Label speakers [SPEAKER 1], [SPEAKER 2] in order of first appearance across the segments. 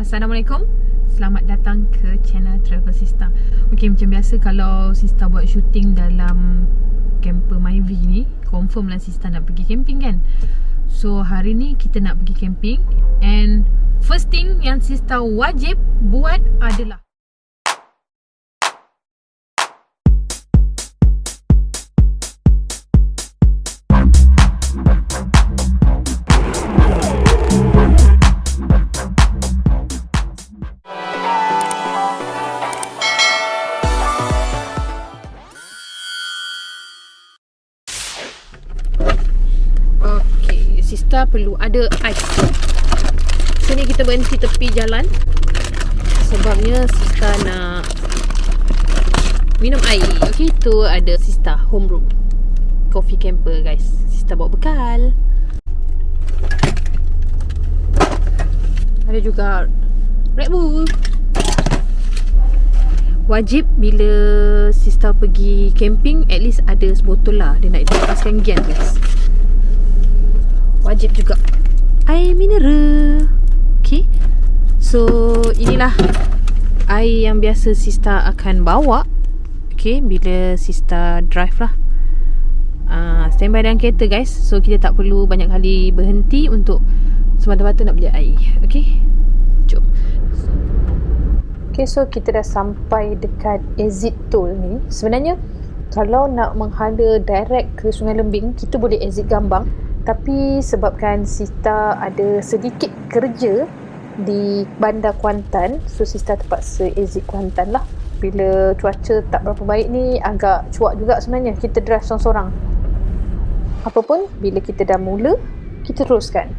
[SPEAKER 1] Assalamualaikum. Selamat datang ke channel Travel Sista. Okay, macam biasa kalau Sista buat shooting dalam camper Myvi ni, confirm lah Sista nak pergi camping kan. So hari ni kita nak pergi camping, and first thing yang Sista wajib buat adalah Sista perlu ada ais. Sini kita berhenti tepi jalan sebabnya Sista nak minum air. Okay, tu ada Sista home room coffee camper guys. Sista bawa bekal. Ada juga Red Bull. Wajib bila Sista pergi camping at least ada sebotol lah. Dia nak lepaskan gian guys. Wajib juga air mineral. Okay, so inilah air yang biasa Sista akan bawa. Okay, bila Sista drive lah. Standby dalam kereta guys. So kita tak perlu banyak kali berhenti untuk semata-mata nak beli air. Okay, jom. Okay, so kita dah sampai dekat exit tol ni. Sebenarnya kalau nak menghala direct ke Sungai Lembing, kita boleh exit Gambang. Tapi sebabkan Sista ada sedikit kerja di Bandar Kuantan, so Sista terpaksa exit Kuantan lah. Bila cuaca tak berapa baik ni, agak cuak juga sebenarnya kita drive sorang-sorang. Apapun, bila kita dah mula, kita teruskan.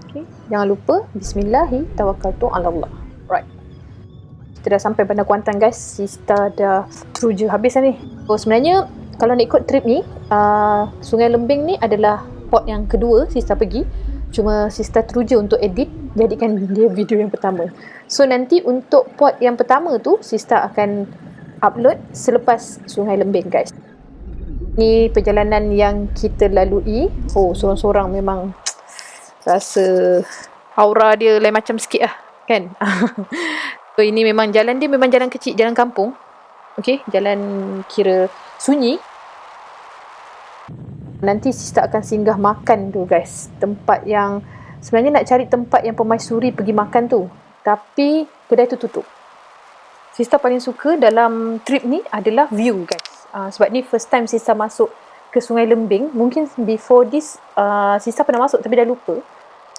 [SPEAKER 1] Okay, jangan lupa Bismillahirrahmanirrahim. Right, kita dah sampai Bandar Kuantan guys. Sista dah teruja habis lah ni. So sebenarnya kalau nak ikut trip ni, Sungai Lembing ni adalah port yang kedua Sista pergi. Cuma Sista teruja untuk edit, jadikan dia video yang pertama. So nanti untuk port yang pertama tu Sista akan upload selepas Sungai Lembing guys. Ni perjalanan yang kita lalui. Oh, sorang-sorang memang rasa aura dia lain macam sikit lah kan. So ini memang jalan dia memang jalan kecil, jalan kampung. Okay, jalan kira sunyi. Nanti Sista akan singgah makan tu guys. Tempat yang sebenarnya nak cari tempat yang permaisuri pergi makan tu, tapi kedai tu tutup. Sista paling suka dalam trip ni adalah view guys. Sebab ni first time Sista masuk ke Sungai Lembing. Mungkin before this Sista pernah masuk tapi dah lupa.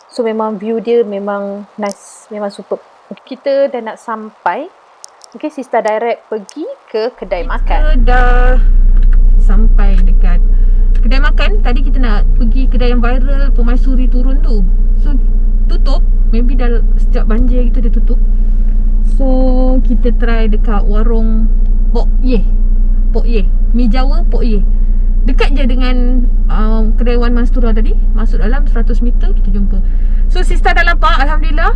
[SPEAKER 1] So memang view dia memang nice, memang superb. Kita dah nak sampai. Okay, Sista direct pergi ke kedai makan. Kita dah sampai dekat kedai makan. Tadi kita nak pergi kedai yang viral permaisuri turun tu, so tutup. Maybe dah sejak banjir gitu dia tutup. So kita try dekat warung Pok Ye. Mi Jawa Pok Ye. Dekat je dengan kedai Wan Mastura tadi. Masuk dalam 100 meter kita jumpa. So Sista dah lapar, alhamdulillah.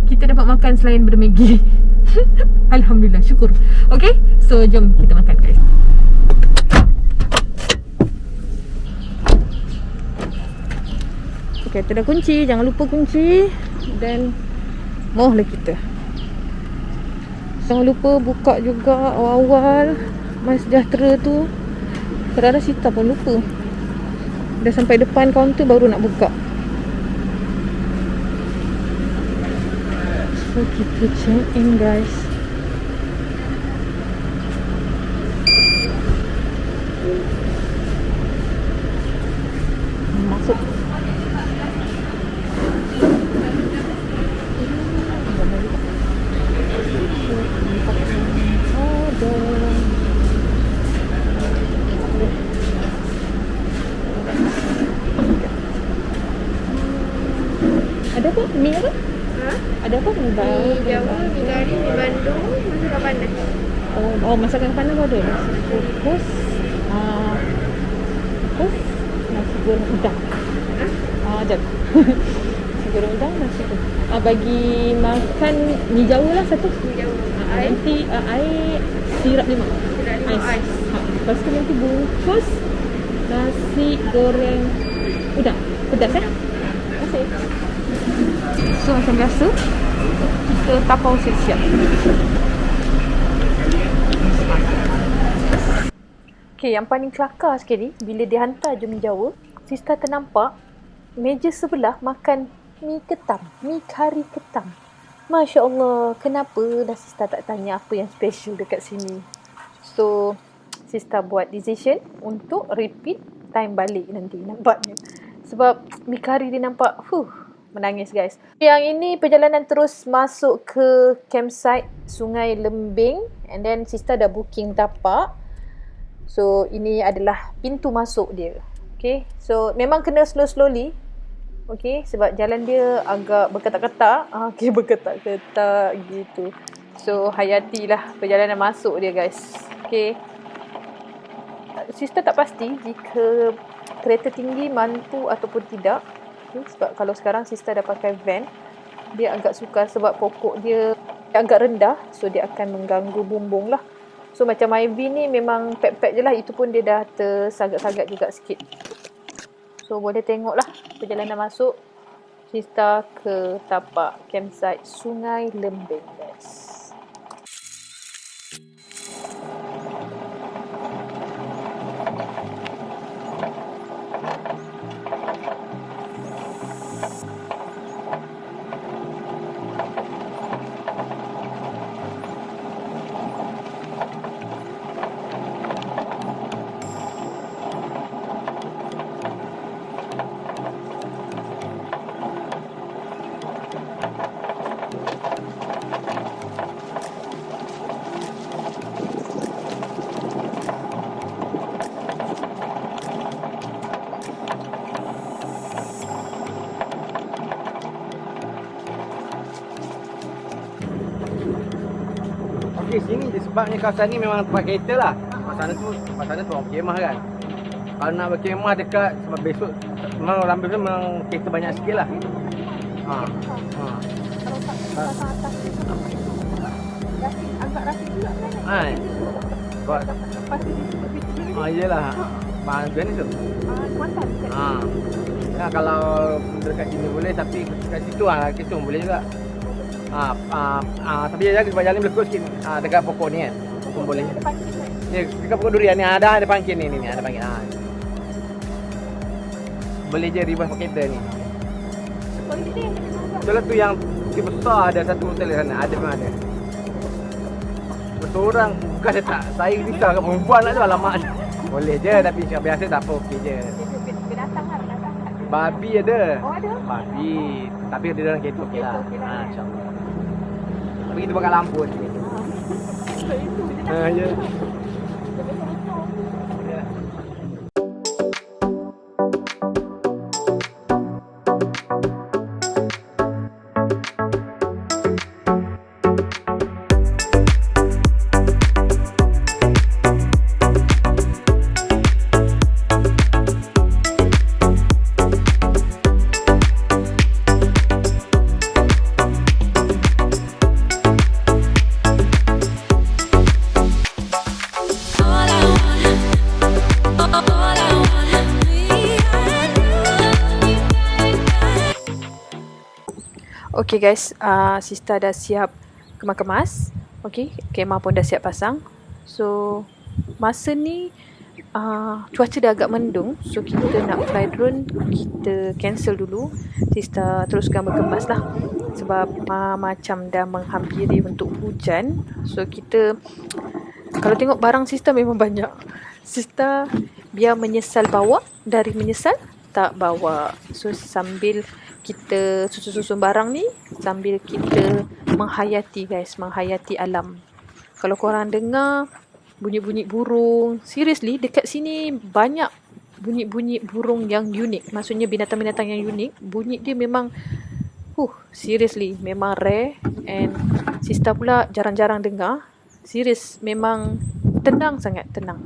[SPEAKER 1] Kita dapat makan selain benda Maggi. Alhamdulillah, syukur. Okay, so jom kita makan guys. Okay, kita dah kunci. Jangan lupa kunci. Dan mohlah kita. Jangan lupa buka juga awal-awal My Sejahtera tu. Kadang-kadang Sista pun lupa. Dah sampai depan kaunter baru nak buka. So kita check in guys. Masuk. Ada apa? Mi apa? Ada apa? Mi
[SPEAKER 2] Jawa, mi kari, mi Bandung, masakan panas.
[SPEAKER 1] Oh, masakan panas ada. Nasi kukus, nasi goreng udang. Jap. Nasi goreng udang, nasi kukus. Bagi makan mi Jawa lah satu.
[SPEAKER 2] Mi Jawa.
[SPEAKER 1] Nanti air sirap 5. Ais. Lepas tu nanti bungkus nasi goreng udang. Pedas Terima kasih. So macam biasa Kita tapau siap-siap. Okay, yang paling kelakar sekali bila dia hantar je mi Jawa, Sista ternampak meja sebelah makan mi ketam, mi kari ketam. Masya Allah, kenapa dah Sista tak tanya apa yang special dekat sini. So, Sista buat decision untuk repeat time balik nanti nampaknya. Sebab mi kari dia nampak, menangis guys. Yang ini perjalanan terus masuk ke campsite Sungai Lembing. And then Sista dah booking tapak. So, ini adalah pintu masuk dia. Okay, so memang kena slowly. Okay, sebab jalan dia agak berketak-ketak. Okay, berketak-ketak gitu. So, hayatilah perjalanan masuk dia guys. Okay. Sista tak pasti jika kereta tinggi mampu ataupun tidak. Okay, sebab kalau sekarang Sista dah pakai van, dia agak sukar sebab pokok dia agak rendah. So, dia akan mengganggu bumbung lah. So, macam Ivy ni memang pet-pet je lah. Itu pun dia dah tersagak-sagak juga sikit. So, boleh tengok lah perjalanan masuk Sista ke tapak campsite Sungai Lembing guys.
[SPEAKER 3] Okey, sini sebabnya kawasan ni memang tempat kereta lah. Tempat sana tu orang berkemah kan. Kalau nak berkemah dekat, sebab besok memang orang ramai memang kereta banyak sikit lah.
[SPEAKER 2] Kalau tak atas tu agak rapi juga kan?
[SPEAKER 3] Buat
[SPEAKER 2] Lepas tu dia
[SPEAKER 3] iyalah. Bahagian ni tu.
[SPEAKER 2] Kuantan kan?
[SPEAKER 3] Ya, kalau dekat sini boleh, tapi kat situ kita boleh juga. Tapi dia jaga sebab jalan berlekut sikit dekat pokok ni kan. Pun boleh.
[SPEAKER 2] Ada pancing kan?
[SPEAKER 3] Ya, dekat pokok durian ni ada pangkin ni ada pangkin. Boleh je ribas pakai kereta ni.
[SPEAKER 2] Kalau kita yang kena tangkap.
[SPEAKER 3] Betul tu yang dia besar ada satu hotel di sana. Ada memang ada. Seorang bukan dia tak. Saya risau kat perempuan lah tu alamak. Boleh je tapi biasa tak apa okey je.
[SPEAKER 2] Binatang kan?
[SPEAKER 3] Babi ada.
[SPEAKER 2] Oh, ada?
[SPEAKER 3] Babi. Tapi ada dalam kereta okey lah.
[SPEAKER 2] Okey lah.
[SPEAKER 3] InsyaAllah. Tapi kita bakal lampu ni.
[SPEAKER 2] So, itu je nak.
[SPEAKER 3] Ya.
[SPEAKER 2] Dia besar-besar. Okay guys, Sista dah siap kemas-kemas. Okay, kemah pun dah siap pasang. So, masa ni cuaca dah agak mendung. So, kita nak fly drone, kita cancel dulu. Sista teruskan berkemas lah. Sebab macam dah menghampiri untuk hujan. So, kita, kalau tengok barang Sista memang banyak. Sista biar menyesal bawa, dari menyesal tak bawa. So, sambil kita susun-susun barang ni, sambil kita menghayati guys, menghayati alam. Kalau korang dengar bunyi-bunyi burung, seriously dekat sini banyak bunyi-bunyi burung yang unik. Maksudnya binatang-binatang yang unik. Bunyi dia memang seriously memang rare, and Sista pula jarang-jarang dengar. Serius, memang tenang, sangat tenang.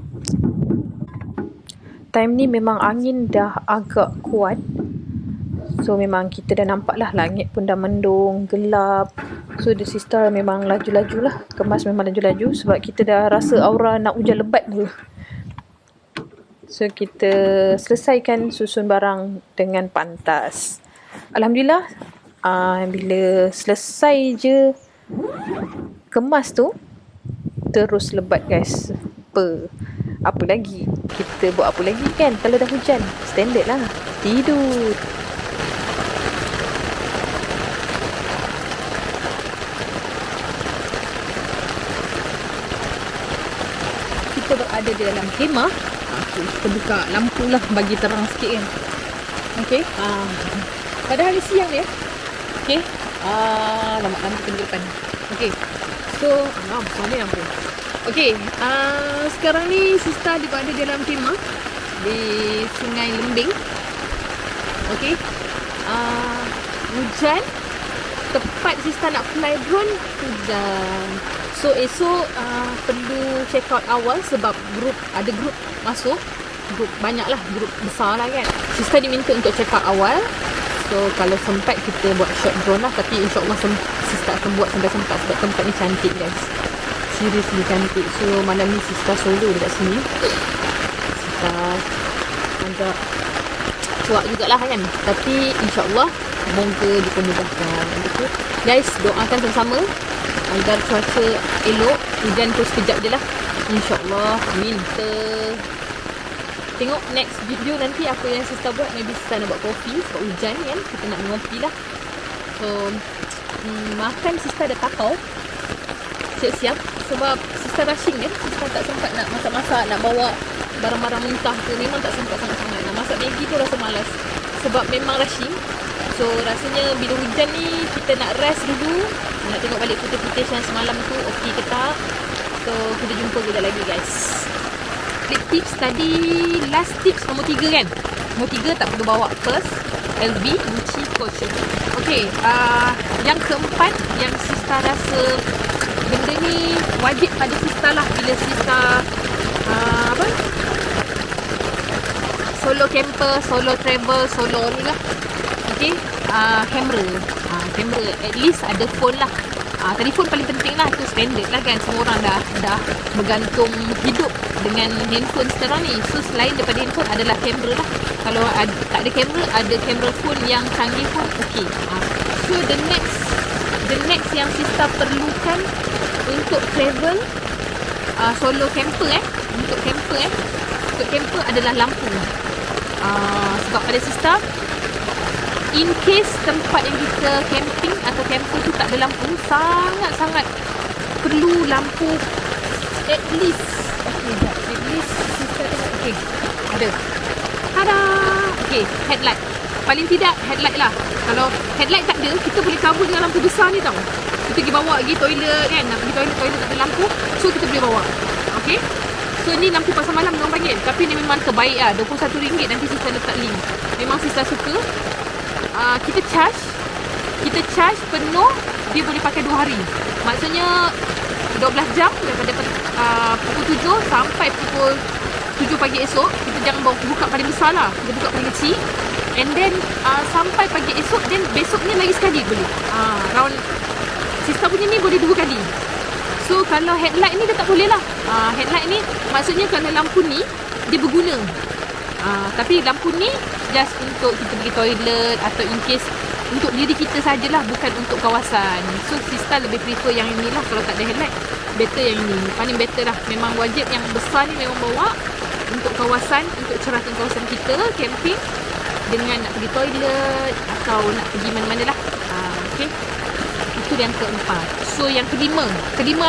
[SPEAKER 2] Time ni memang angin dah agak kuat. So memang kita dah nampak lah langit pun dah mendung, gelap. So the Sista memang laju-laju lah. Kemas memang laju-laju sebab kita dah rasa aura nak hujan lebat dulu. So kita selesaikan susun barang dengan pantas. Alhamdulillah, Bila selesai je kemas tu, terus lebat guys. Apa lagi? Kita buat apa lagi kan kalau dah hujan? Standard lah, tidur. Kita berada di dalam kemah. Kita buka lampu lah bagi terang sikit kan. Okay. Padahal ni siang dia. Okay. Lama lampu ke depan. Okay. So, besar ni lampu. Okay. Sekarang ni Sista berada di dalam kemah di Sungai Lembing. Okay. Hujan. Tepat Sista nak fly drone, hujan. So esok perlu check out awal sebab ada grup masuk. Grup banyak lah, grup besar lah kan. Sista diminta untuk check out awal. So kalau sempat kita buat short drone lah. Tapi insyaAllah Sista akan buat sampai sempat sebab tempat ni cantik guys. Seriously cantik. So malam ni Sista solo dekat sini. Sista agak cuak jugalah kan. Tapi insyaAllah moga dipermudahkan. Okay. Guys, doakan sama-sama agar cuaca elok. Hujan tu sekejap je lah, InsyaAllah. Amin. Kita tengok next video nanti apa yang Sista buat. Maybe Sista nak buat kopi sebab hujan kan. Kita nak mengopi lah. So makan Sista dah takau, siap-siap. Sebab Sista rushing kan. Sista tak sempat nak masak-masak, nak bawa barang-barang mentah tu. Memang tak sempat sangat-sangat. Nak masak Maggi tu rasa malas sebab memang rushing. So rasanya bila hujan ni kita nak rest dulu, nak tengok balik footage yang semalam tu okey ke tak. So kita jumpa kejap lagi guys. Tips tadi, last tips nombor 3 kan. Nombor 3 tak perlu bawa purse, LV, Gucci, Coach. Okay, yang keempat yang Sista rasa benda ni wajib pada Sista lah bila Sista solo camper, solo travel, solo ni lah. Okay, kamera. Kamera, at least ada phone lah. Telefon paling penting lah, tu standard lah kan. Semua orang dah bergantung hidup dengan handphone sekarang ni. So selain daripada handphone adalah kamera lah. Kalau tak ada kamera, ada kamera phone yang canggih pun okey. So the next yang Sista perlukan untuk travel solo camper untuk camper adalah lampu. Sebab pada Sista, in case tempat yang kita camping atau camper tu tak ada lampu, sangat-sangat perlu lampu. At least Sista tengok. Okay, ada. Tada! Okay, headlight. Paling tidak headlight lah. Kalau headlight tak ada, kita boleh cover dengan lampu besar ni tau. Kita pergi bawa pergi toilet kan. Nak pergi toilet tak ada lampu, so kita boleh bawa. Okay. So ni lampu pasar malam orang panggil. Tapi ni memang terbaik lah. RM21 nanti Sista letak link. Memang Sista suka. Kita charge penuh, dia boleh pakai 2 hari. Maksudnya 12 jam daripada pukul 7 sampai pukul 7 pagi esok. Kita jangan buka paling besar lah, kita buka paling kecil. And then sampai pagi esok, then besoknya lagi sekali boleh. Round Sista punya ni boleh 2 kali. So kalau headlight ni dia tak boleh lah. Headlight ni maksudnya kalau lampu ni dia berguna. Tapi lampu ni just untuk kita pergi toilet atau in case untuk diri kita sajalah, bukan untuk kawasan. So Sista lebih prefer yang ini lah. Kalau tak ada headlight, better yang ini. Paling better lah. Memang wajib yang besar ni memang bawa untuk kawasan, untuk cerahkan kawasan kita camping dengan nak pergi toilet atau nak pergi mana-mana lah. Okay, itu yang keempat. So yang kelima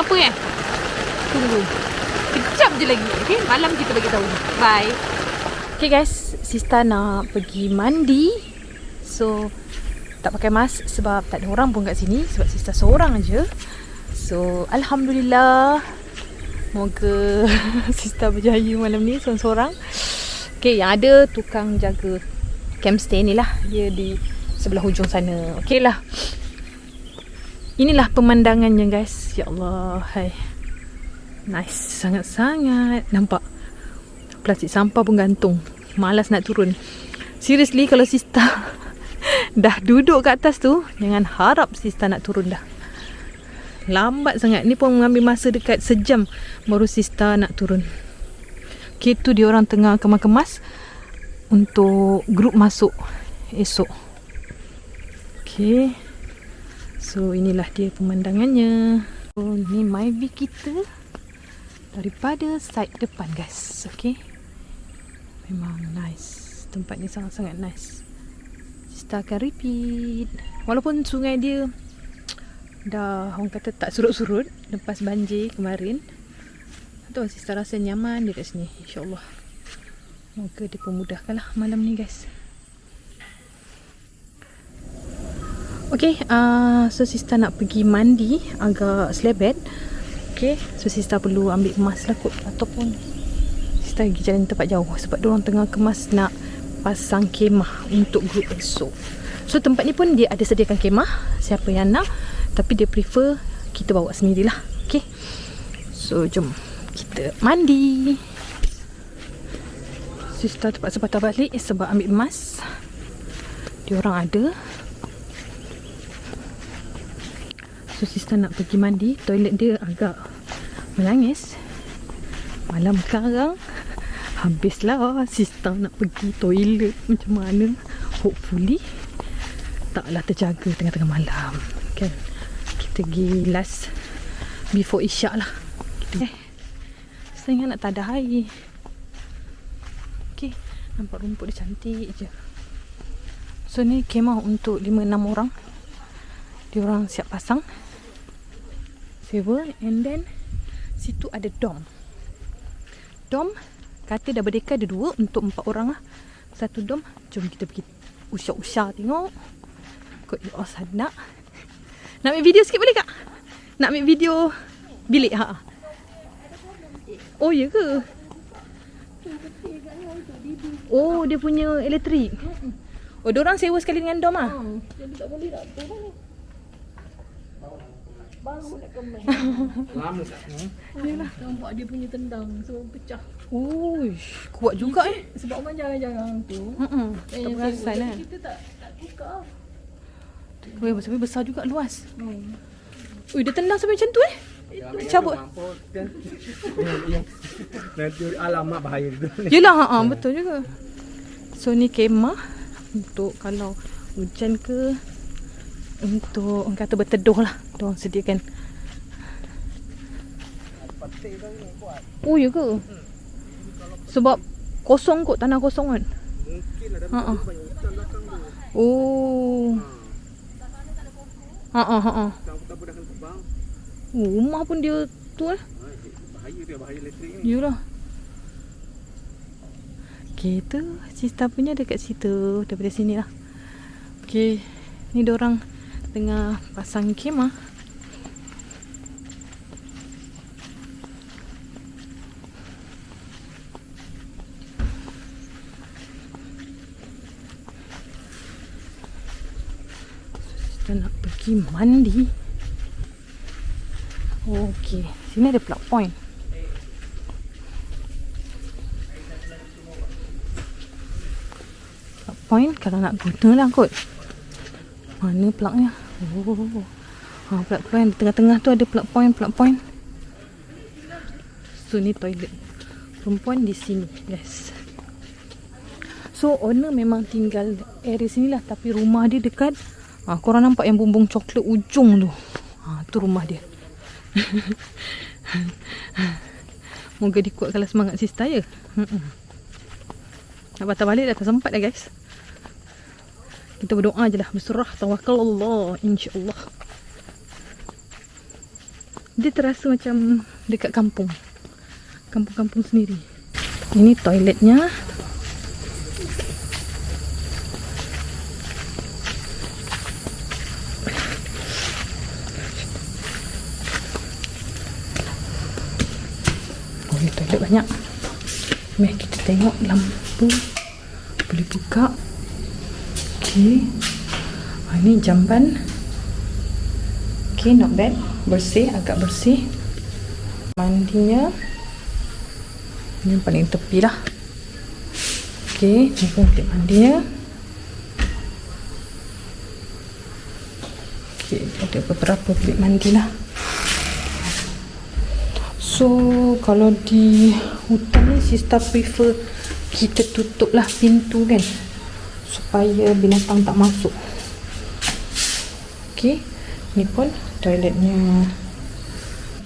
[SPEAKER 2] apa tunggu kejap je lagi. Okay, malam kita bagi tahu. Bye. Okay guys, Sista nak pergi mandi. So tak pakai mask sebab tak ada orang pun kat sini. Sebab Sista seorang aje. So Alhamdulillah, moga Sista berjaya malam ni seorang-seorang. Okay, yang ada tukang jaga campstay ni lah. Dia di sebelah hujung sana. Okay lah, inilah pemandangannya guys. Ya Allah, hai. Nice sangat-sangat. Nampak plastik sampah pun gantung. Malas nak turun. Seriously, kalau Sista dah duduk kat atas tu, jangan harap Sista nak turun dah. Lambat sangat. Ni pun mengambil masa dekat sejam baru Sista nak turun. Okay, tu dia orang tengah kemas-kemas untuk grup masuk esok. Okay.
[SPEAKER 1] So inilah dia pemandangannya. So ni my view kita daripada side depan guys. Okay, memang nice. Tempat ni sangat-sangat nice. Kita akan repeat. Walaupun sungai dia dah orang kata tak surut-surut lepas banjir kemarin, tu Sista rasa nyaman dekat sini, insyaAllah. Moga dipermudahkanlah malam ni guys. Okay, so Sista nak pergi mandi agak selebet. Okay, so Sista perlu ambil emas lah kot, ataupun Sista pergi jalan tempat jauh sebab diorang tengah kemas nak pasang kemah untuk grup esok. So tempat ni pun dia ada sediakan kemah siapa yang nak, tapi dia prefer kita bawa sendirilah. Okay, so jom kita mandi. Sista terpaksa patah balik sebab ambil emas. Diorang ada. So Sista nak pergi mandi. Toilet dia agak menangis. Malam sekarang habislah Sista nak pergi toilet. Macam mana? Hopefully taklah terjaga tengah-tengah malam kan. Kita pergi last before isyak lah. Saya ingat nak tadah air. Okay, nampak rumput dia cantik je. So ni kemah untuk 5-6 orang. Diorang siap pasang sewa. And then situ ada dom. Dom kata dah berdeka ada 2 untuk 4 orang lah. Satu dom. Jom kita pergi usah-usah tengok. Kot you all nak ambil video sikit boleh kak? Nak ambil video bilik ha. Oh ya ke? Oh dia punya elektrik. Oh diorang sewa sekali dengan dom ah.
[SPEAKER 2] Jadi tak boleh tak tu kan. Baru nak kemas.
[SPEAKER 3] Lama tak?
[SPEAKER 2] Yalah, nampak dia punya tendang so pecah.
[SPEAKER 1] Uish, kuat juga
[SPEAKER 2] Sebab orang jarang-jarang tu.
[SPEAKER 1] Tak perasan lah.
[SPEAKER 2] Kita tak tukar.
[SPEAKER 1] Weh, besar juga luas. Ui, dia tendang sampai macam tu Dia cabut.
[SPEAKER 3] Nanti alamak bahaya tu.
[SPEAKER 1] Yelah, betul juga. So ni kemah untuk kalau hujan ke, untuk orang kata berteduh lah. Diorang sediakan. Oh ya ke? Sebab kosong kot, tanah kosong kan.
[SPEAKER 3] Mungkin ada banyak hutan belakang tu.
[SPEAKER 1] Oh.
[SPEAKER 3] Tak dah terbang.
[SPEAKER 1] Oh, rumah pun dia tu
[SPEAKER 3] Bahaya dia, bahaya elektrik ni.
[SPEAKER 1] Yalah. Okay, tu Sista punya dekat situ. Daripada sini lah. Okay, ni diorang tengah pasang kemah. Sista nak pergi mandi. Okey, sini ada plug point. Plug point kalau nak guna lah kot. Mana plugnya? Oh. Plug point di tengah-tengah tu ada plug point. So ni toilet perempuan di sini, guys. So owner memang tinggal area sini lah, tapi rumah dia dekat korang nampak yang bumbung coklat ujung tu. Tu rumah dia. Moga dikuatkanlah semangat Sista ya. Nak patah balik dah tak sempat dah guys. Kita berdoa je lah, berserah, tawakal Allah, insyaAllah. Dia terasa macam dekat kampung. Kampung-kampung sendiri. Ini toiletnya. Toilet banyak. Mari kita tengok lampu. Boleh buka. Okey. Ini jamban. Okey, not bad. Bersih, agak bersih. Mandinya ini paling tepi lah. Okey, ni pun bilik mandinya. Okey, ada beberapa bilik mandi lah. So kalau di hutan ni Sista prefer kita tutup lah pintu kan, supaya binatang tak masuk. Okay,
[SPEAKER 2] Ni pun toiletnya.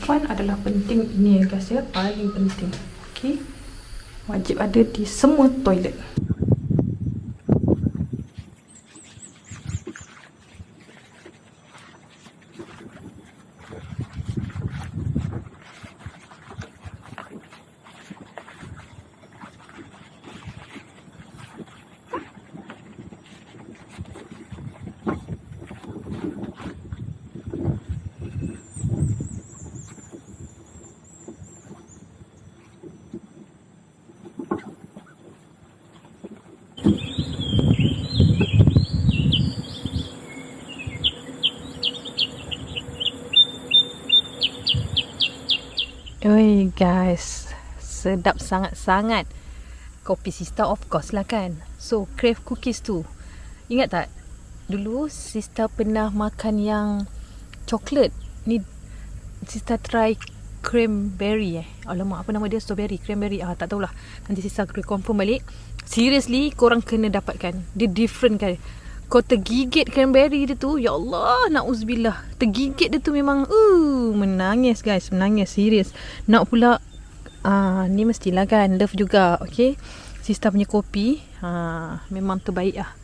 [SPEAKER 2] Fan adalah penting ini ya guys ya, paling penting. Okey. Wajib ada di semua toilet. Oi guys, sedap sangat-sangat. Kopi Sista of course lah kan. So crave cookies tu, ingat tak dulu Sista pernah makan yang coklat ni? Sista try cranberry alamak apa nama dia, strawberry cranberry, tak tahulah, nanti Sista confirm balik. Seriously korang kena dapatkan, dia different kan. Kau tergigit cranberry dia tu, ya Allah, na'uzubillah. Tergigit dia tu memang menangis guys, menangis serius. Nak pula ni mestilah kan love juga. Okay, Sista punya kopi memang terbaik lah.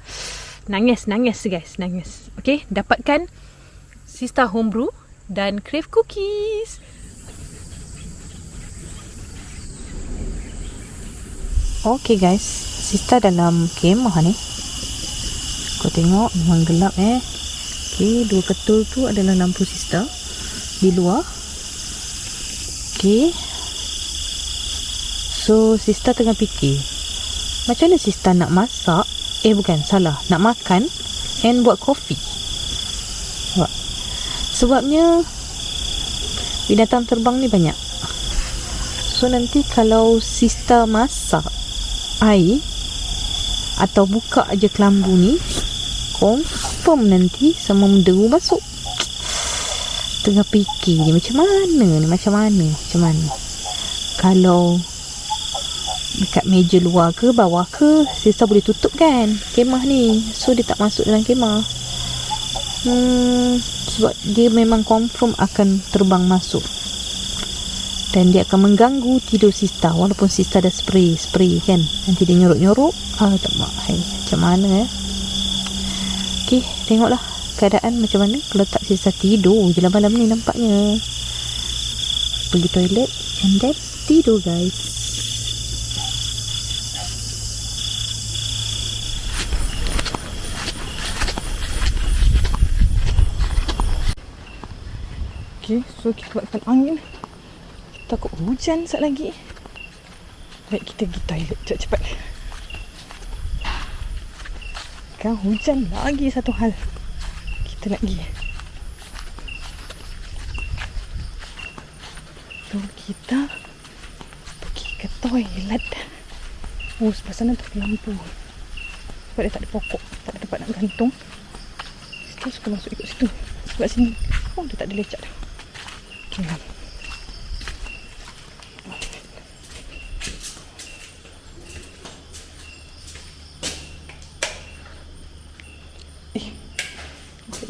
[SPEAKER 2] Nangis guys, nangis. Okay, dapatkan Sista Homebrew dan Crave Cookies. Okay guys, Sista dalam kemah ni. Kau tengok memang gelap Okay, dua ketul tu adalah lampu Sista di luar. Okay, so Sista tengah fikir macam mana Sista nak masak, bukan, salah, nak makan and buat kopi. Sebabnya binatang terbang ni banyak. So nanti kalau Sista masak air atau buka aja kelambu ni, confirm nanti semua menderu masuk. Tengah fikir ni macam mana kalau dekat meja luar ke bawah ke, Sista boleh tutup kan kemah ni, so dia tak masuk dalam kemah. Sebab dia memang confirm akan terbang masuk dan dia akan mengganggu tidur Sista. Walaupun Sista dah spray kan, nanti dia nyorok-nyorok. Macam mana Okay, tengoklah keadaan macam mana. Kalau tak Sista tidur je malam ni nampaknya. Pergi toilet and then tidur guys. Okay, so kita buatkan angin. Takut hujan sekejap lagi. Baik, kita pergi toilet cepat-cepat. Kan hujan lagi satu hal. Kita nak pergi. So, kita pergi ke toilet. Sebelah sana tak ada lampu. Sebab dia tak ada pokok, tak ada tempat nak gantung. Kita suka masuk ikut situ. Sebab sini, dia tak ada lecak dah. Okay.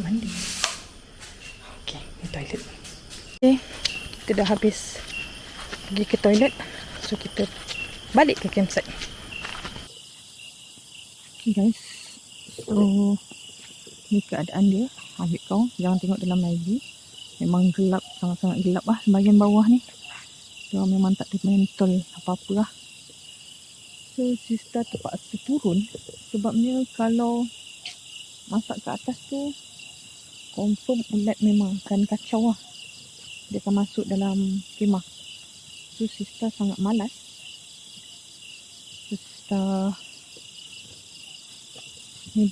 [SPEAKER 2] Mandi. Okay, ni toilet. Okay, kita dah habis pergi ke toilet. So, kita balik ke campsite. Okay guys, so ni keadaan dia. Ambil kau, jangan tengok dalam lagi. Memang gelap, sangat-sangat gelap lah bahagian bawah ni. So, memang tak ada mentol apa-apa lah. So, Sista terpaksa turun. Sebabnya kalau masak ke atas tu, confirm ulat memang akan kacau lah. Dia akan masuk dalam kemah. So, Sista sangat malas. So, Sista ni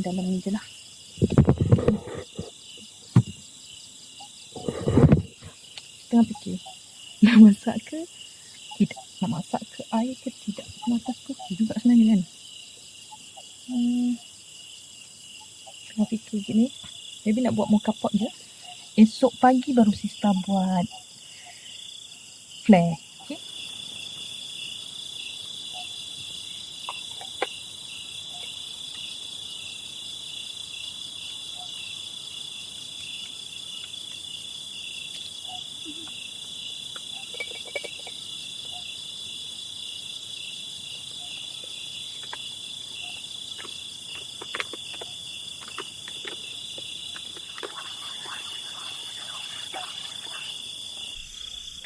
[SPEAKER 2] dalam ni je lah. Tengah fikir, nak masak ke tidak, nak masak ke air ke tidak, nak atas kopi juga sebenarnya kan. Tengah fikir gini, maybe nak buat mocha pot je. Esok pagi baru Sista buat flare. Okay.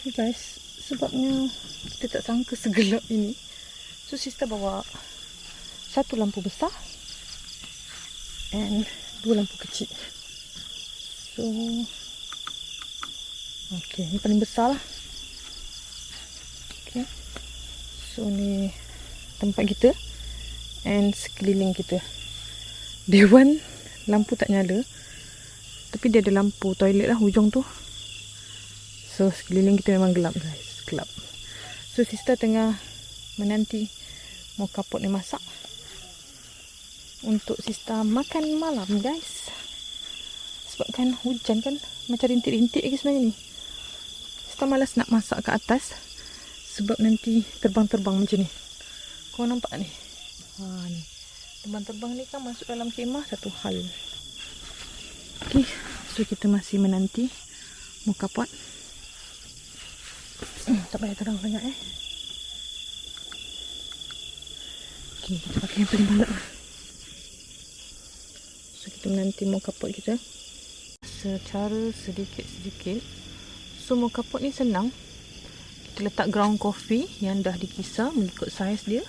[SPEAKER 2] Okay guys, sebabnya kita tak sangka segelap ini, so sister bawa satu lampu besar and 2 lampu kecil. So okay, ni paling besar lah. Okay, so ni tempat kita and sekeliling kita. Dewan lampu tak nyala, tapi dia ada lampu toilet lah hujung tu. So sekeliling kita memang gelap guys, gelap. So sister tengah menanti mau kapot ni masak untuk sister makan malam guys. Sebab kan hujan kan, macam rintik-rintik lagi sebenarnya ni. Sister malas nak masak ke atas sebab nanti terbang-terbang macam ni. Kau nampak ni? Ni terbang-terbang ni kan masuk dalam kemah satu hal. Okay, so kita masih menanti mau kapot. Tak payah terang sangat Okay, kita pakai yang paling balak. So kita menanti mau kapot kita secara sedikit-sedikit. So mau kapot ni senang. Kita letak ground coffee yang dah dikisar mengikut saiz dia,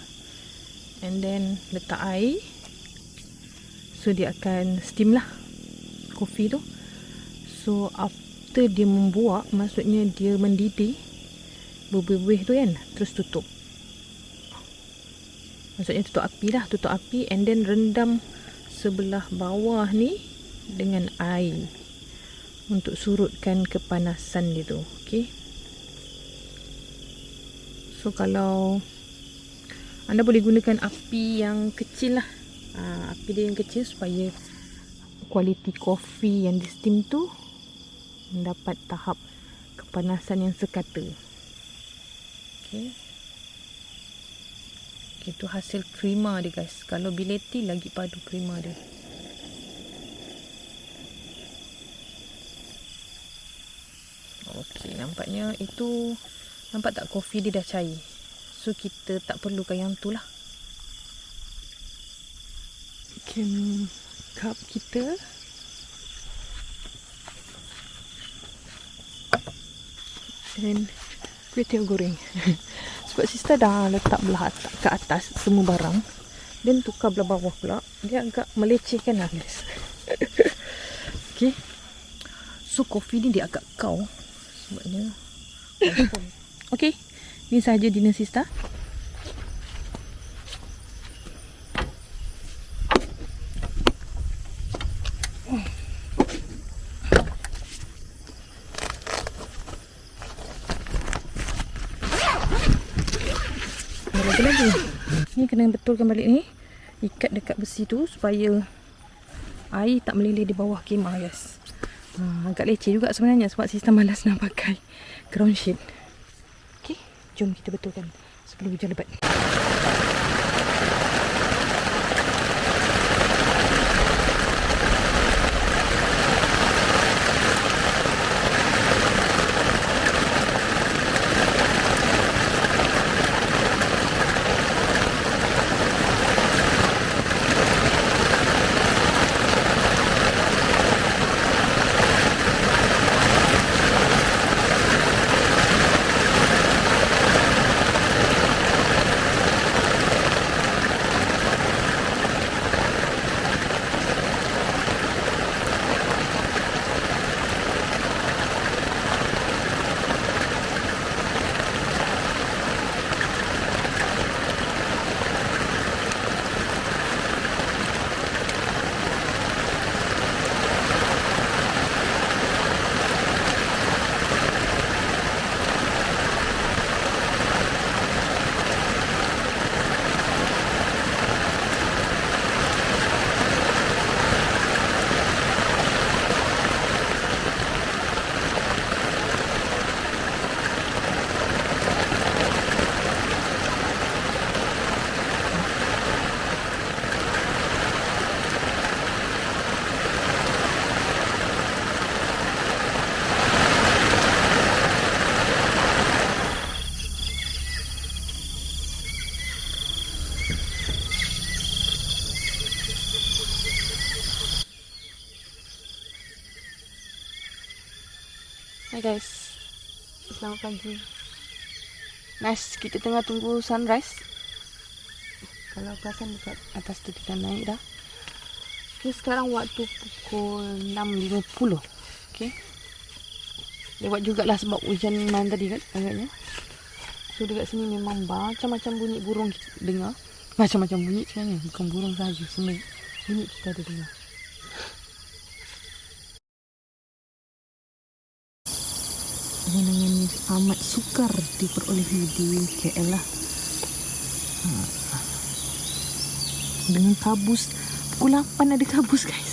[SPEAKER 2] and then letak air. So dia akan steam lah kopi tu. So after dia membuak, maksudnya dia mendidih, berbuih-buih tu kan, terus tutup. Maksudnya tutup api lah, tutup api and then rendam sebelah bawah ni dengan air untuk surutkan kepanasan dia tu. Okay, so kalau anda boleh gunakan api yang kecil lah, api dia yang kecil supaya kualiti kopi yang di steam tu mendapat tahap kepanasan yang sekata. Okay, itu hasil krema dia guys. Kalau bileti lagi padu krema dia. Okay, nampaknya itu, nampak tak kopi dia dah cair. So kita tak perlukan yang tu lah. Okay, cup kita dan kuih tiaw goreng. Sebab sister dah letak belah ke atas semua barang, dan tukar belah bawah pula, dia agak melecehkan lah guys. Okay, so kopi ni dia agak kau sebabnya. Okay, ni sahaja dinner sister. Lagi ni kena betulkan balik ni, ikat dekat besi tu supaya air tak meleleh di bawah kemah guys. Agak leceh juga sebenarnya sebab sister malas nak pakai ground sheet. Okay, jom kita betulkan sebelum hujan lebat. Hai guys,
[SPEAKER 1] Selamat pagi. Nice, kita tengah tunggu sunrise. Kalau perasan dekat atas tu kita naik dah. Okay, sekarang waktu pukul 6.50. Okay. Lewat jugalah sebab hujan malam tadi kan agaknya. So dekat sini memang macam-macam bunyi burung kita dengar. Macam-macam bunyi sebenarnya, bukan burung sahaja, semua bunyi kita ada dengar. Pemandangan amat sukar diperolehi di KL lah. Dengan kabus, pukul 8 ada kabus guys.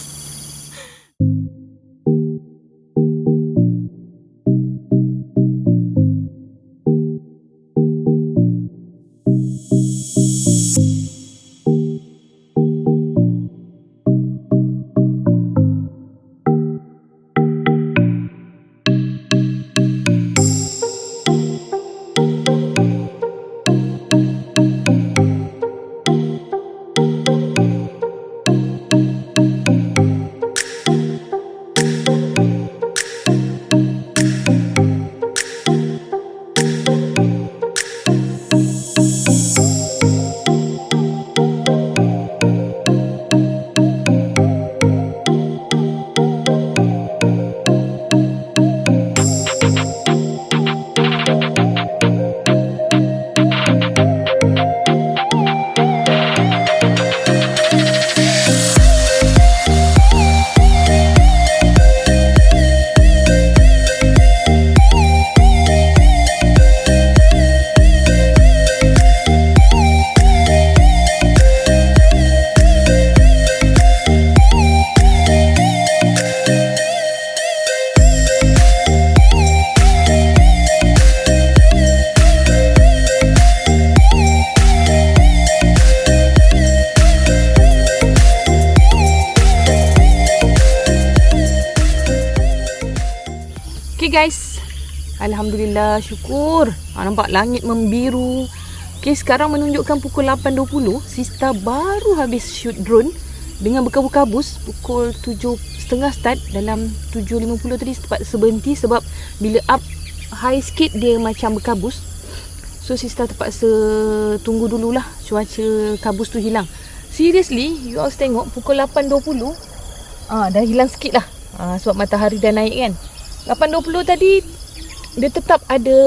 [SPEAKER 1] Okay guys, alhamdulillah, syukur. Nampak langit membiru. Okay, sekarang menunjukkan pukul 8.20. Sista baru habis shoot drone dengan berkabus-kabus. Pukul 7.30 start. Dalam 7.50 tadi terpaksa berhenti sebab bila up high sikit dia macam berkabus. So Sista terpaksa tunggu dululah cuaca kabus tu hilang. Seriously, you all tengok pukul 8.20 dah hilang sikit lah. Sebab matahari dah naik kan. 8.20 tadi dia tetap ada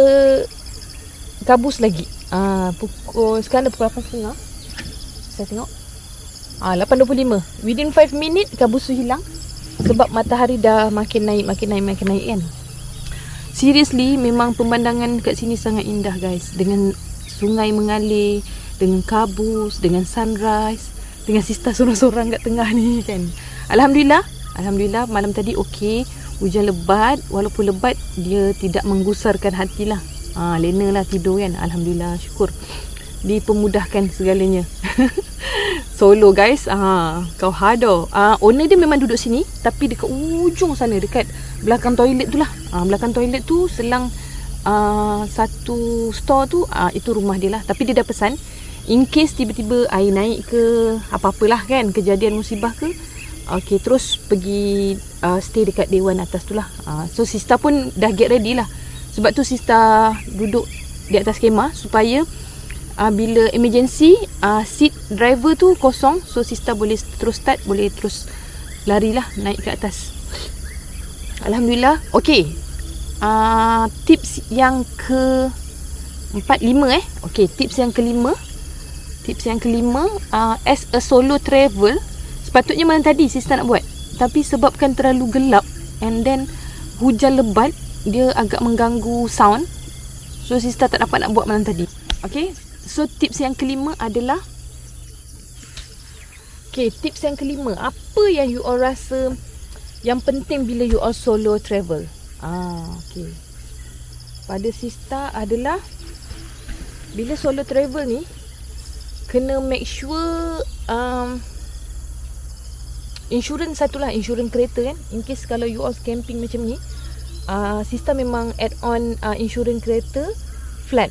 [SPEAKER 1] kabus lagi. Pukul sekarang dah pukul 8.30. Saya tengok 8.25. Within 5 minit kabus tu hilang sebab matahari dah makin naik kan. Seriously, memang pemandangan kat sini sangat indah guys. Dengan sungai mengalir, dengan kabus, dengan sunrise, dengan Sista sorang-sorang kat tengah ni kan. Alhamdulillah malam tadi okey. Hujan lebat, walaupun lebat dia tidak menggusarkan hati lah. Lena lah tidur kan. Alhamdulillah, syukur dipermudahkan segalanya. Solo guys. Kau hado. Owner dia memang duduk sini, tapi dekat ujung sana, dekat belakang toilet tu lah. Belakang toilet tu selang satu store tu, itu rumah dia lah. Tapi dia dah pesan, in case tiba-tiba air naik ke apa-apalah kan, kejadian musibah ke, okay, terus pergi stay dekat dewan atas tu lah. So Sista pun dah get ready lah. Sebab tu Sista duduk di atas kemah supaya bila emergency seat driver tu kosong. So Sista boleh terus start, boleh terus larilah naik ke atas. Alhamdulillah. Okay, tips yang ke 5 Okay, tips yang kelima. As a solo travel, sepatutnya malam tadi Sista nak buat, tapi sebabkan terlalu gelap and then hujan lebat, dia agak mengganggu sound. So Sista tak dapat nak buat malam tadi. Okay, so tips yang kelima adalah, tips yang kelima, apa yang you all rasa yang penting bila you all solo travel? Okay, pada Sista adalah, bila solo travel ni kena make sure insurans satulah, insurans kereta kan. In case kalau you all camping macam ni, Sista memang add on insurans kereta flat.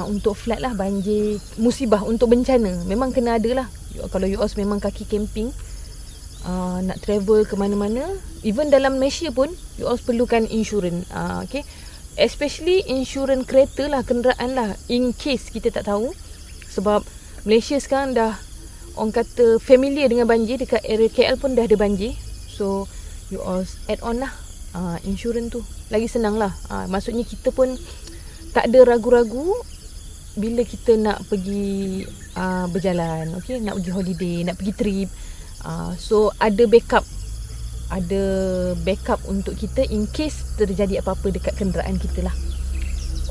[SPEAKER 1] Untuk flat lah, banjir, musibah, untuk bencana memang kena ada lah. Kalau you all memang kaki camping, nak travel ke mana-mana, even dalam Malaysia pun you all perlukan insurans. Okay, Especially insurans kereta lah, kenderaan lah, in case kita tak tahu. Sebab Malaysia sekarang dah orang kata familiar dengan banjir. Dekat area KL pun dah ada banjir. So you all add on lah insurans tu. Lagi senang lah. Maksudnya kita pun tak ada ragu-ragu bila kita nak pergi berjalan, okay? Nak pergi holiday, nak pergi trip. So ada backup untuk kita in case terjadi apa-apa dekat kenderaan kita lah.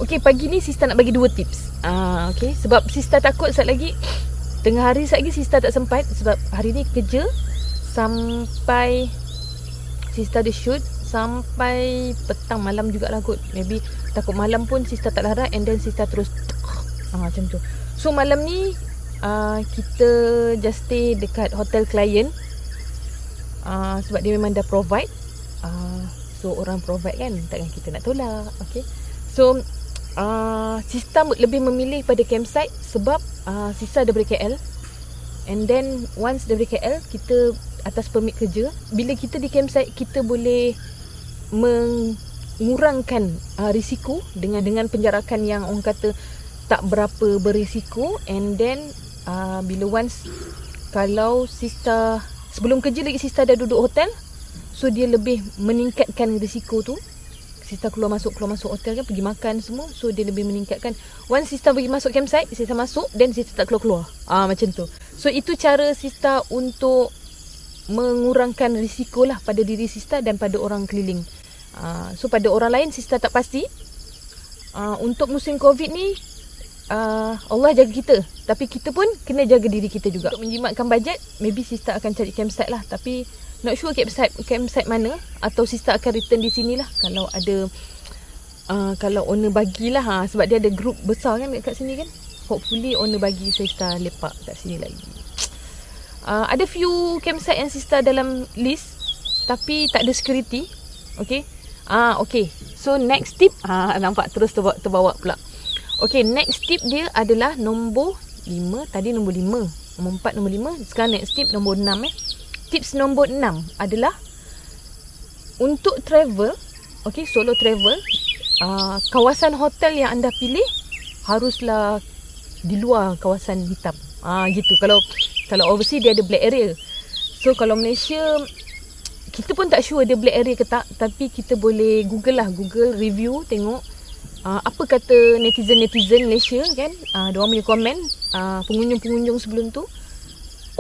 [SPEAKER 1] Okay, pagi ni Sista nak bagi 2 tips. Okay, sebab Sista takut sekejap lagi tengah hari sekejap lagi Sista tak sempat. Sebab hari ni kerja sampai Sista ada shoot sampai petang malam jugalah kot. Maybe takut malam pun Sista tak larat and then Sista terus macam tu. So malam ni kita just stay dekat hotel client. Sebab dia memang dah provide. So orang provide kan, takkan kita nak tolak. Okay, so Sista lebih memilih pada campsite sebab Sista daripada KL. And then once daripada KL, kita atas permit kerja. Bila kita di campsite, kita boleh mengurangkan risiko dengan penjarakan yang orang kata tak berapa berisiko. And then bila once, kalau Sista sebelum kerja lagi Sista dah duduk hotel, so dia lebih meningkatkan risiko tu. Sista keluar masuk hotel kan, pergi makan semua. So dia lebih meningkatkan. Once Sista pergi masuk campsite, Sista masuk, then Sista tak keluar-keluar. Macam tu. So itu cara Sista untuk mengurangkan risiko lah pada diri Sista dan pada orang keliling. So pada orang lain Sista tak pasti. Untuk musim COVID ni, Allah jaga kita, tapi kita pun kena jaga diri kita juga. Untuk menjimatkan bajet, maybe Sista akan cari campsite lah. Tapi not sure campsite mana. Atau Sista akan return di sini lah kalau ada kalau owner bagilah. Sebab dia ada group besar kan kat sini kan. Hopefully owner bagi Sista lepak kat sini lagi. Ada few campsite yang Sista dalam list, tapi tak ada security. Okay. Okay. So next tip, nampak terus terbawa pula. Okay, next tip dia adalah nombor 5. Tadi nombor 5, nombor 4, nombor 5. Sekarang next tip nombor 6 Tips nombor 6 adalah untuk travel, okay, solo travel, kawasan hotel yang anda pilih haruslah di luar kawasan hitam. Gitu. Kalau overseas dia ada black area. So kalau Malaysia, kita pun tak sure dia black area ke tak, tapi kita boleh Google review, tengok apa kata netizen Malaysia kan. Diorang punya komen, pengunjung sebelum tu,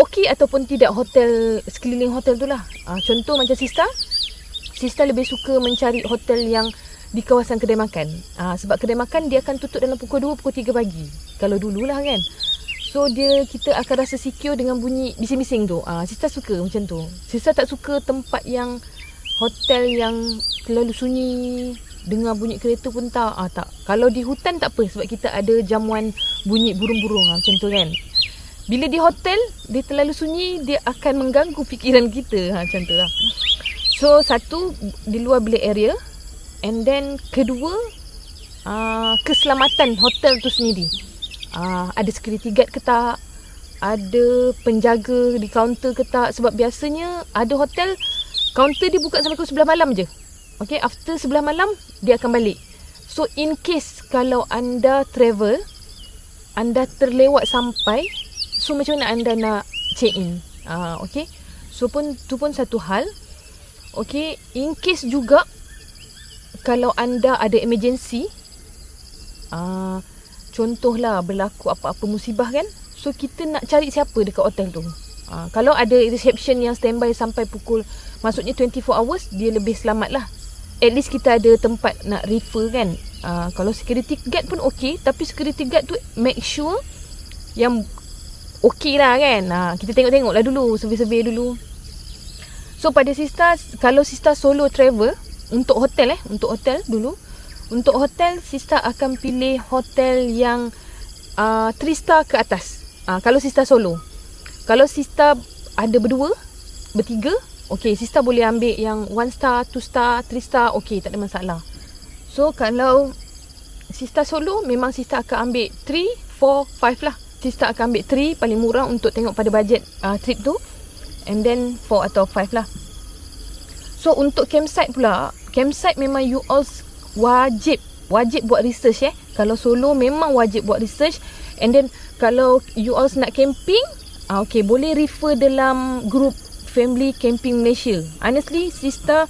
[SPEAKER 1] okey ataupun tidak hotel, sekeliling hotel tu lah. Contoh macam Sista lebih suka mencari hotel yang di kawasan kedai makan. Sebab kedai makan dia akan tutup dalam pukul 2, pukul 3 pagi. Kalau dululah kan. So kita akan rasa secure dengan bunyi bising-bising tu. Sista suka macam tu. Sista tak suka tempat yang hotel yang terlalu sunyi, dengar bunyi kereta pun tak. Kalau di hutan tak apa, sebab kita ada jamuan bunyi burung-burung macam tu kan. Bila di hotel dia terlalu sunyi, dia akan mengganggu fikiran kita. Macam tu lah. So satu, di luar bilik area. And then kedua, keselamatan hotel tu sendiri. Ada security guard ke tak, ada penjaga di kaunter ke tak. Sebab biasanya ada hotel kaunter dia buka sampai pukul 11 malam je. Okay, after 11 malam dia akan balik. So in case kalau anda travel, anda terlewat sampai, so macam mana anda nak check in? Okay, so tu pun satu hal. Okay, in case juga kalau anda ada emergency, contohlah berlaku apa-apa musibah kan, so kita nak cari siapa dekat hotel tu. Kalau ada reception yang standby sampai pukul, maksudnya 24 hours, dia lebih selamat lah. At least kita ada tempat nak refer kan. Kalau security guard pun okey, tapi security guard tu make sure yang okey lah kan. Kita tengok-tengok lah dulu, survey-survey dulu. So pada Sista, kalau Sista solo travel, untuk hotel dulu. Untuk hotel, Sista akan pilih hotel yang 3 star ke atas. Kalau Sista solo. Kalau Sista ada berdua, bertiga, okey, Sista boleh ambil yang 1 star, 2 star, 3 star, okey, tak ada masalah. So kalau Sista solo, memang Sista akan ambil 3, 4, 5 lah. Sista akan ambil 3 paling murah untuk tengok pada bajet trip tu. And then 4 atau 5 lah. So untuk campsite pula, campsite memang you all wajib wajib buat research Kalau solo memang wajib buat research. And then kalau you all nak camping, okay, boleh refer dalam group Family Camping Malaysia. Honestly, Sista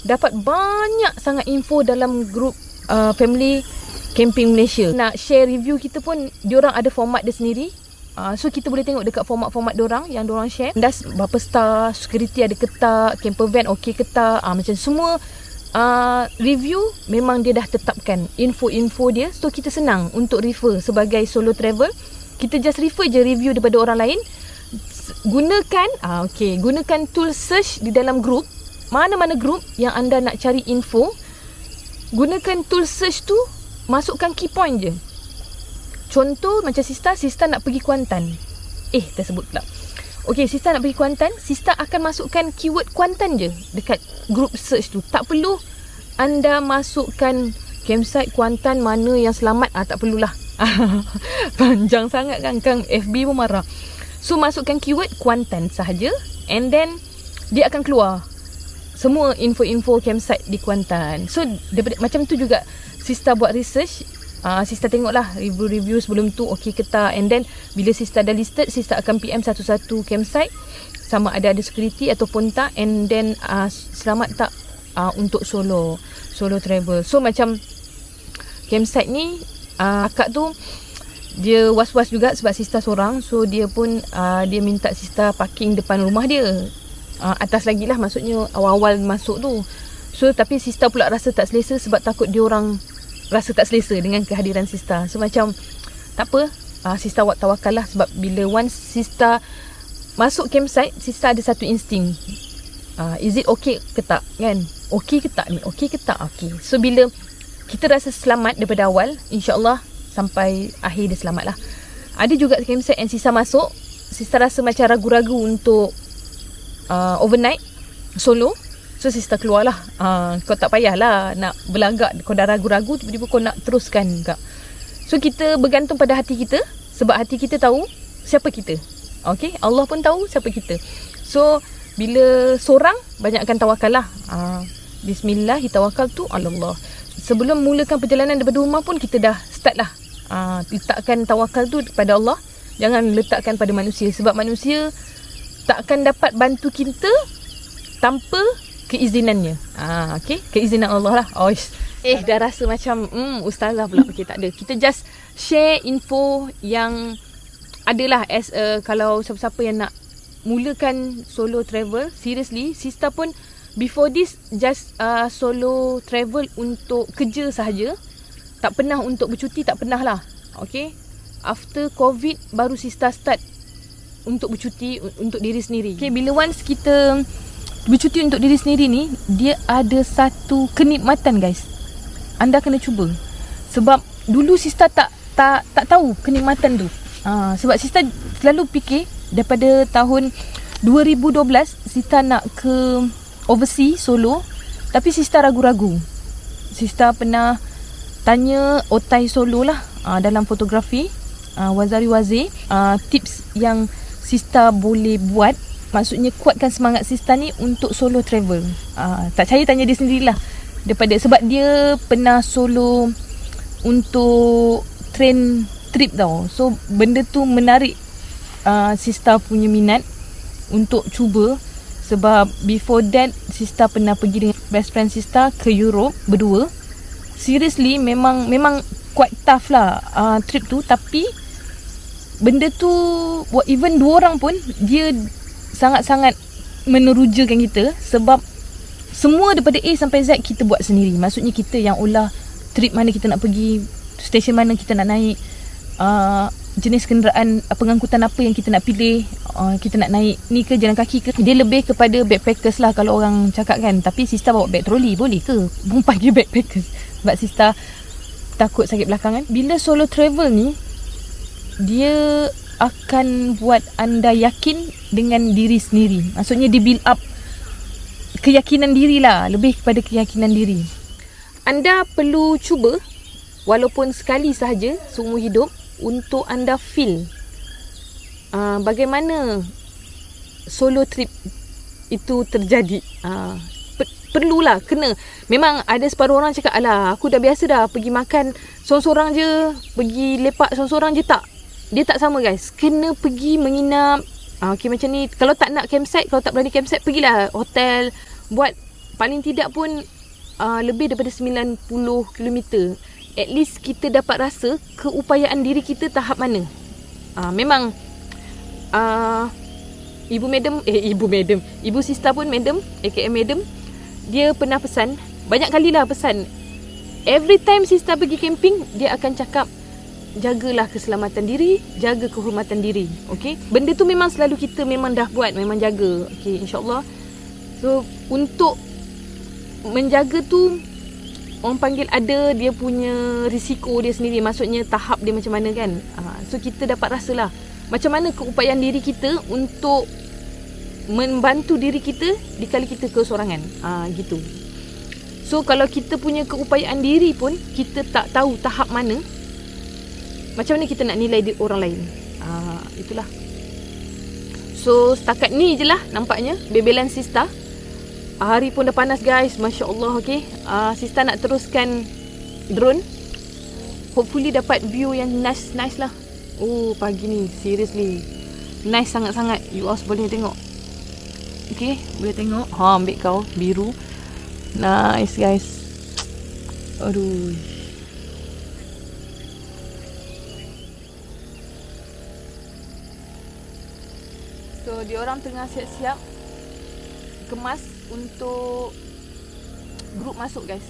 [SPEAKER 1] dapat banyak sangat info dalam group Family Camping Malaysia. Nak share review kita pun, diorang ada format dia sendiri. So kita boleh tengok dekat format-format diorang yang diorang share. Das berapa star, security ada ke tak, camper van okey ke tak, macam semua review memang dia dah tetapkan info-info dia. So kita senang untuk refer sebagai solo travel. Kita just refer je review daripada orang lain. Gunakan gunakan tool search di dalam group. Mana-mana group yang anda nak cari info, gunakan tool search tu, masukkan key point je. Contoh macam Sista nak pergi Kuantan. Tersebut pula. Okey, Sista nak pergi Kuantan, Sista akan masukkan keyword Kuantan je dekat group search tu. Tak perlu anda masukkan campsite Kuantan mana yang selamat. Tak perlulah. Panjang sangat kan FB pun marah. So masukkan keyword Kuantan sahaja, and then dia akan keluar semua info-info campsite di Kuantan. So daripada macam tu juga Sista buat research. Sista tengoklah review-review sebelum tu okey ke tak, and then bila Sista dah listed, Sista akan PM satu-satu campsite sama ada security ataupun tak, and then selamat tak untuk solo travel. So macam campsite ni akak tu dia was-was juga sebab Sista seorang. So dia pun dia minta Sista parking depan rumah dia, atas lagi lah, maksudnya awal-awal masuk tu. So tapi Sista pula rasa tak selesa sebab takut dia orang rasa tak selesa dengan kehadiran Sista. So macam tak apa, Sista buat tawakal lah. Sebab bila once Sista masuk campsite, Sista ada satu insting, is it okay ke tak kan? Okay ke tak ni? Okay ke tak? Okay. So bila kita rasa selamat daripada awal, InsyaAllah sampai akhir dia selamat lah. Ada juga campsite yang Sista masuk, Sista rasa macam ragu-ragu untuk overnight solo. So Sista keluar lah. Kau tak payahlah nak berlagak. Kau dah ragu-ragu, tiba-tiba kau nak teruskan kak. So kita bergantung pada hati kita, sebab hati kita tahu siapa kita. Okay, Allah pun tahu siapa kita. So bila seorang, banyakkan tawakal lah. Bismillah, tawakal tu Allah. Sebelum mulakan perjalanan daripada rumah pun kita dah start lah. Letakkan tawakal tu kepada Allah. Jangan letakkan pada manusia, sebab manusia tak akan dapat bantu kita tanpa keizinannya. Okay, keizinan Allah lah. Dah rasa macam ustazah pula. Okay, tak ada. Kita just share info yang adalah as kalau siapa-siapa yang nak mulakan solo travel. Seriously, Sista pun before this just solo travel untuk kerja sahaja. Tak pernah untuk bercuti, tak pernah lah. Okay, after COVID baru Sista start untuk bercuti untuk diri sendiri. Okay, bila once kita bercuti untuk diri sendiri ni, dia ada satu kenikmatan guys. Anda kena cuba. Sebab dulu Sista tak tahu kenikmatan tu. Sebab Sista selalu fikir daripada tahun 2012 Sista nak ke overseas solo, tapi Sista ragu-ragu. Sista pernah tanya otai solo lah dalam fotografi, Wazari Wazir, tips yang Sista boleh buat. Maksudnya kuatkan semangat Sista ni untuk solo travel. Tak percaya tanya dia sendirilah. Sebab dia pernah solo untuk train trip tau. So benda tu menarik Sista punya minat untuk cuba. Sebab before that Sista pernah pergi dengan best friend Sista ke Europe berdua. Seriously memang quite tough lah trip tu. Tapi benda tu, even dua orang pun, dia sangat-sangat menerujakan kita. Sebab semua daripada A sampai Z kita buat sendiri. Maksudnya kita yang olah trip mana kita nak pergi, stesen mana kita nak naik, jenis kenderaan pengangkutan apa yang kita nak pilih, kita nak naik ni ke jalan kaki ke. Dia lebih kepada backpackers lah kalau orang cakap kan. Tapi Sista bawa beg troli, boleh ke? Bukan panggil backpackers. Sebab Sista takut sakit belakangan. Bila solo travel ni, dia akan buat anda yakin dengan diri sendiri. Maksudnya dia build up keyakinan diri lah. Lebih kepada keyakinan diri. Anda perlu cuba walaupun sekali sahaja seumur hidup untuk anda feel bagaimana solo trip itu terjadi. perlulah, kena. Memang ada separuh orang cakap, alah aku dah biasa dah pergi makan sorang-sorang je, pergi lepak sorang-sorang je. Tak, dia tak sama guys. Kena pergi menginap. Okay, macam ni. Kalau tak nak campsite, kalau tak berani campsite, pergilah hotel. Buat paling tidak pun lebih daripada 90 km. At least kita dapat rasa keupayaan diri kita tahap mana. Memang Ibu Sista pun madam, aka madam, dia pernah pesan, banyak kalilah pesan, every time Sista pergi camping, dia akan cakap, jagalah keselamatan diri, jaga kehormatan diri. Okay, benda tu memang selalu kita memang dah buat, memang jaga. Okay, insyaAllah. So untuk menjaga tu, orang panggil ada dia punya risiko dia sendiri. Maksudnya tahap dia macam mana kan. So kita dapat rasalah macam mana keupayaan diri kita untuk membantu diri kita dikala kita kesorangan. Gitu. So kalau kita punya keupayaan diri pun kita tak tahu tahap mana, macam mana kita nak nilai orang lain. Itulah. So setakat ni je lah nampaknya bebelan Sista. Hari pun dah panas guys, Masya Allah. Okay, Sista nak teruskan drone. Hopefully dapat view yang nice lah. Oh, pagi ni seriously nice sangat-sangat. You all boleh tengok. Okay, boleh tengok. Ambil kau biru. Nice guys. Aduh. So diorang tengah siap-siap kemas untuk grup masuk guys.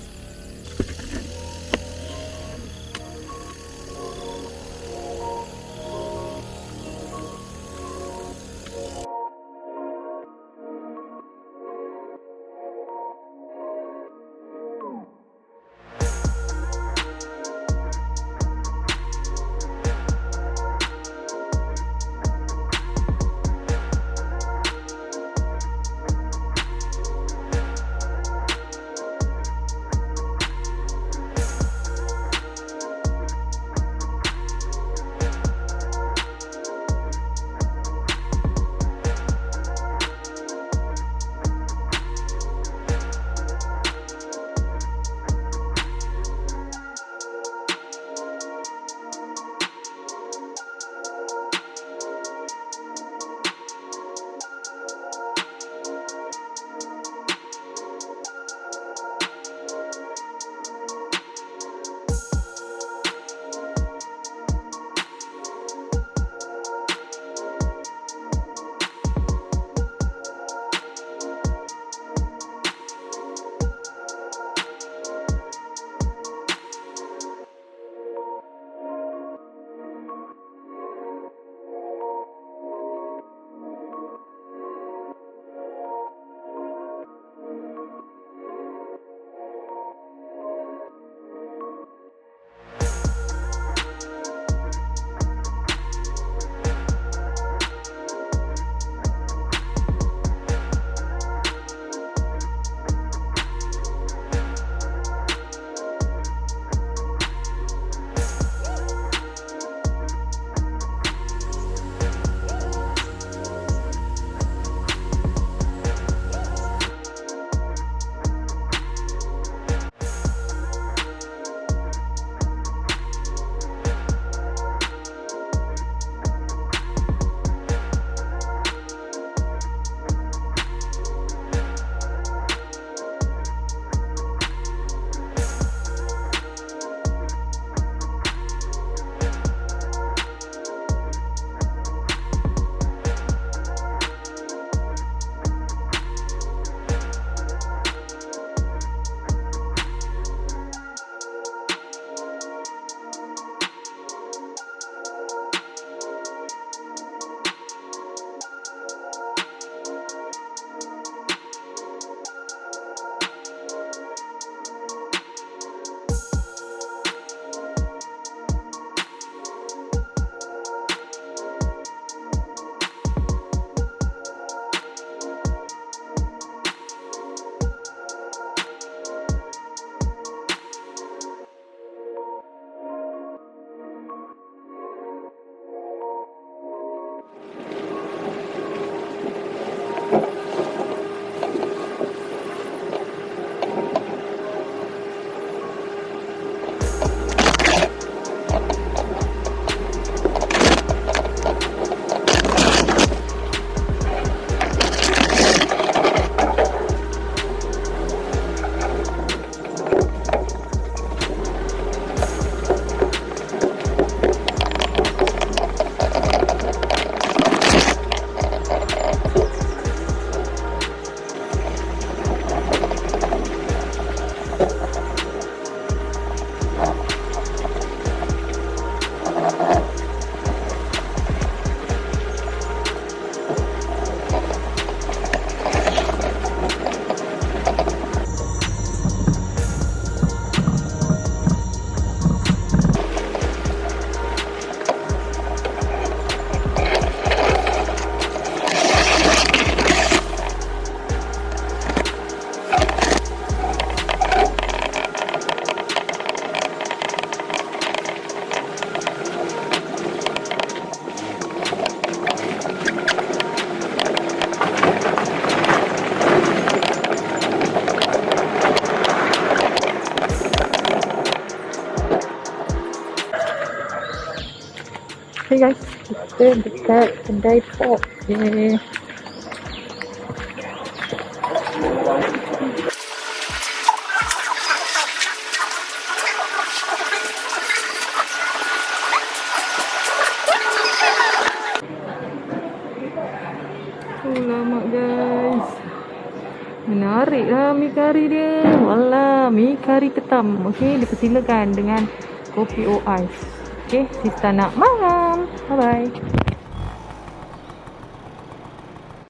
[SPEAKER 2] Okay guys, kita dekat kedai pop. Yeah. Lama guys. Menarik lah mi kari dia. Wallah, mi kari ketam. Okey, dipersilakan dengan kopi o ais. Okey, Sista nak makan. Bye bye.